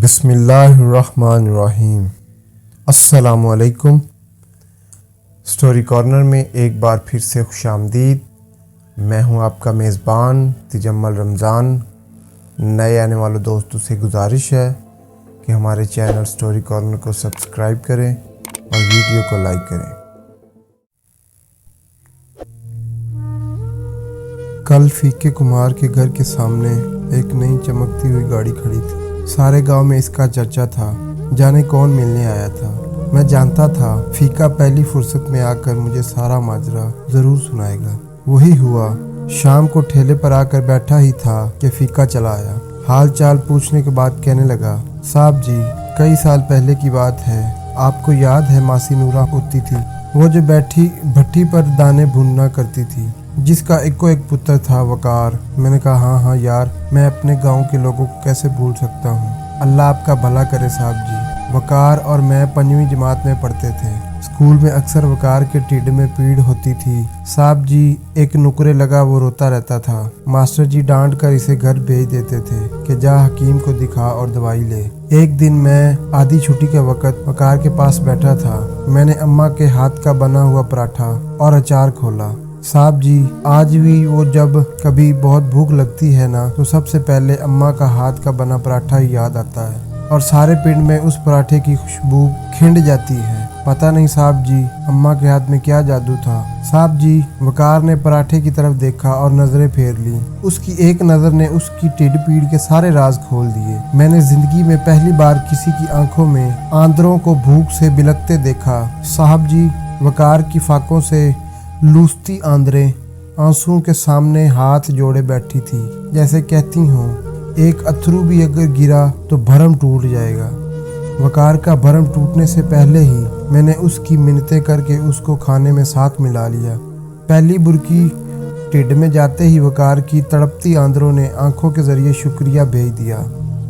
بسم اللہ الرحمن الرحیم۔ السلام علیکم۔ سٹوری کارنر میں ایک بار پھر سے خوش آمدید۔ میں ہوں آپ کا میزبان تجمل رمضان۔ نئے آنے والوں دوستوں سے گزارش ہے کہ ہمارے چینل سٹوری کارنر کو سبسکرائب کریں اور ویڈیو کو لائک کریں۔ کل فیکے کمار کے گھر کے سامنے ایک نئی چمکتی ہوئی گاڑی کھڑی تھی۔ سارے گاؤں میں اس کا چرچا تھا، جانے کون ملنے آیا تھا۔ میں جانتا تھا فیکا پہلی فرصت میں آ کر مجھے سارا ماجرا ضرور سنائے گا۔ وہی ہوا۔ شام کو ٹھیلے پر آ کر بیٹھا ہی تھا کہ فیکا چلا آیا۔ حال چال پوچھنے کے بعد کہنے لگا، صاحب جی کئی سال پہلے کی بات ہے، آپ کو یاد ہے ماسی نورا ہوتی تھی، وہ جو بیٹھی بھٹی پر دانے بھوننا کرتی تھی، جس کا ایک پتر تھا وقار۔ میں نے کہا ہاں یار، میں اپنے گاؤں کے لوگوں کو کیسے بھول سکتا ہوں۔ اللہ آپ کا بھلا کرے صاحب جی۔ وقار اور میں 5ویں جماعت میں پڑھتے تھے۔ اسکول میں اکثر وقار کے ٹھڈ میں پیڑ ہوتی تھی۔ صاحب جی ایک نکرے لگا وہ روتا رہتا تھا۔ ماسٹر جی ڈانٹ کر اسے گھر بھیج دیتے تھے کہ جا حکیم کو دکھا اور دوائی لے۔ ایک دن میں آدھی چھٹی کے وقت وقار کے پاس بیٹھا تھا۔ میں نے اماں کے ہاتھ کا بنا ہوا پراٹھا اور اچار کھولا۔ صاحب جی آج بھی وہ جب کبھی بہت بھوک لگتی ہے نا تو سب سے پہلے اماں کا ہاتھ کا بنا پراٹھا ہی یاد آتا ہے، اور سارے پنڈ میں اس پراٹھے کی خوشبو کھنڈ جاتی ہے۔ پتہ نہیں صاحب جی اماں کے ہاتھ میں کیا جادو تھا۔ صاحب جی وقار نے پراٹھے کی طرف دیکھا اور نظریں پھیر لی۔ اس کی ایک نظر نے اس کی ٹھڈ پیڑ کے سارے راز کھول دیے۔ میں نے زندگی میں پہلی بار کسی کی آنکھوں میں آندروں کو بھوک سے بلکتے دیکھا۔ صاحب جی وقار کی فاقوں سے لوستی آندریں آنسوؤں کے سامنے ہاتھ جوڑے بیٹھی تھی، جیسے کہتی ہوں ایک اتھرو بھی اگر گرا تو بھرم ٹوٹ جائے گا۔ وقار کا بھرم ٹوٹنے سے پہلے ہی میں نے اس کی منتیں کر کے اس کو کھانے میں ساتھ ملا لیا۔ پہلی برکی ٹھڈ میں جاتے ہی وقار کی تڑپتی آندروں نے آنکھوں کے ذریعے شکریہ بھیج دیا۔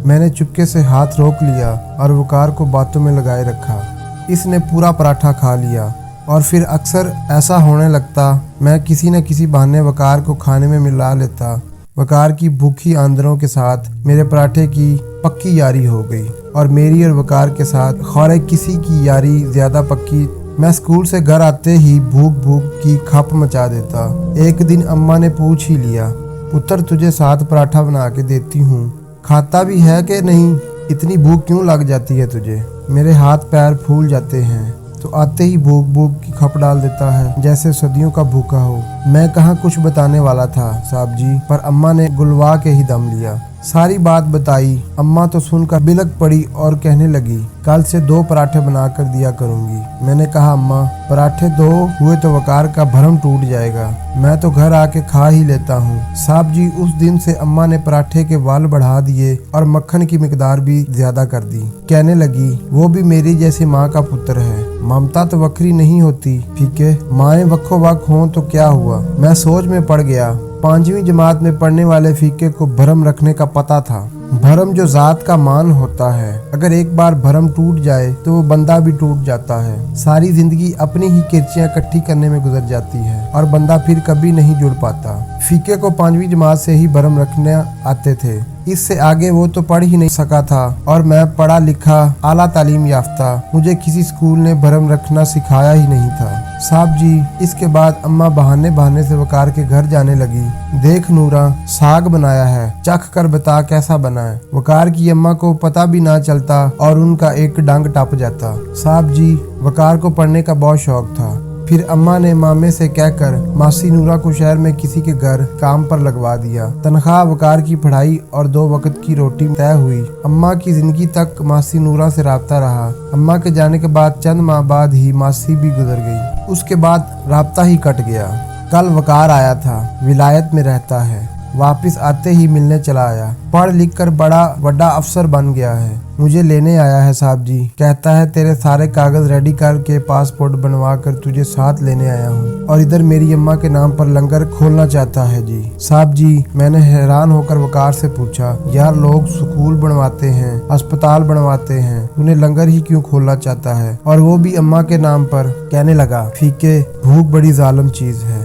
میں نے چپکے سے ہاتھ روک لیا اور وقار کو باتوں میں لگائے رکھا۔ اس نے پورا پراٹھا کھا لیا، اور پھر اکثر ایسا ہونے لگتا میں کسی نہ کسی بہانے وقار کو کھانے میں ملا لیتا۔ وقار کی بھوکی آندروں کے ساتھ میرے پراٹھے کی پکی یاری ہو گئی، اور میری اور وقار کے ساتھ خورے کسی کی یاری زیادہ پکی۔ میں اسکول سے گھر آتے ہی بھوک کی کھپ مچا دیتا۔ ایک دن اماں نے پوچھ ہی لیا، پتر تجھے ساتھ پراٹھا بنا کے دیتی ہوں، کھاتا بھی ہے کہ نہیں؟ اتنی بھوک کیوں لگ جاتی ہے تجھے؟ میرے ہاتھ پیر پھول جاتے ہیں تو آتے ہی بھوک کی کھپ ڈال دیتا ہے، جیسے صدیوں کا بھوکا ہو۔ میں کہاں کچھ بتانے والا تھا صاحب جی، پر اماں نے گلوا کے ہی دم لیا۔ ساری بات بتائی۔ اماں تو سن کر بلک پڑی اور کہنے لگی، کل سے 2 پراٹھے بنا کر دیا کروں گی۔ میں نے کہا اماں پراٹھے 2 ہوئے تو وقار کا بھرم ٹوٹ جائے گا، میں تو گھر آ کے کھا ہی لیتا ہوں۔ صاحب جی اس دن سے اماں نے پراٹھے کے وال بڑھا دیے اور مکھن کی مقدار بھی زیادہ کر دی۔ کہنے لگی وہ بھی میری جیسی ماں کا پتر ہے، ممتا تو وکری نہیں ہوتی فیکے، مائیں وکھو وک ہوں تو کیا ہوا؟ میں سوچ میں پڑ گیا۔ 5ویں جماعت میں پڑھنے والے فیکے کو بھرم رکھنے کا پتہ تھا۔ بھرم جو ذات کا مان ہوتا ہے، اگر ایک بار بھرم ٹوٹ جائے تو وہ بندہ بھی ٹوٹ جاتا ہے۔ ساری زندگی اپنی ہی کرچیاں اکٹھی کرنے میں گزر جاتی ہے اور بندہ پھر کبھی نہیں جڑ پاتا۔ فیکے کو 5ویں جماعت سے ہی بھرم رکھنے آتے تھے، اس سے آگے وہ تو پڑھ ہی نہیں سکا تھا، اور میں پڑھا لکھا اعلیٰ تعلیم یافتہ، مجھے کسی اسکول نے بھرم رکھنا سکھایا ہی نہیں تھا۔ صاحب جی اس کے بعد اماں بہانے سے وقار کے گھر جانے لگی۔ دیکھ نورا ساگ بنایا ہے، چکھ کر بتا کیسا بنا ہے۔ وقار کی اماں کو پتہ بھی نہ چلتا اور ان کا ایک ڈنگ ٹپ جاتا۔ صاحب جی وقار کو پڑھنے کا بہت شوق تھا۔ پھر اماں نے مامے سے کہہ کر ماسی نورا کو شہر میں کسی کے گھر کام پر لگوا دیا۔ تنخواہ وقار کی پڑھائی اور 2 وقت کی روٹی طے ہوئی۔ اماں کی زندگی تک ماسی نورا سے رابطہ رہا۔ اماں کے جانے کے بعد چند ماہ بعد ہی ماسی بھی گزر گئی، اس کے بعد رابطہ ہی کٹ گیا۔ کل وقار آیا تھا، ولایت میں رہتا ہے، واپس آتے ہی ملنے چلا آیا۔ پڑھ لکھ کر بڑا افسر بن گیا ہے، مجھے لینے آیا ہے صاحب جی، کہتا ہے تیرے سارے کاغذ ریڈی کر کے پاسپورٹ بنوا کر تجھے ساتھ لینے آیا ہوں، اور ادھر میری اماں کے نام پر لنگر کھولنا چاہتا ہے جی۔ صاحب جی میں نے حیران ہو کر وقار سے پوچھا، یار لوگ سکول بنواتے ہیں، اسپتال بنواتے ہیں، انہیں لنگر ہی کیوں کھولنا چاہتا ہے، اور وہ بھی اماں کے نام پر؟ کہنے لگا، فیکے بھوک بڑی ظالم چیز ہے،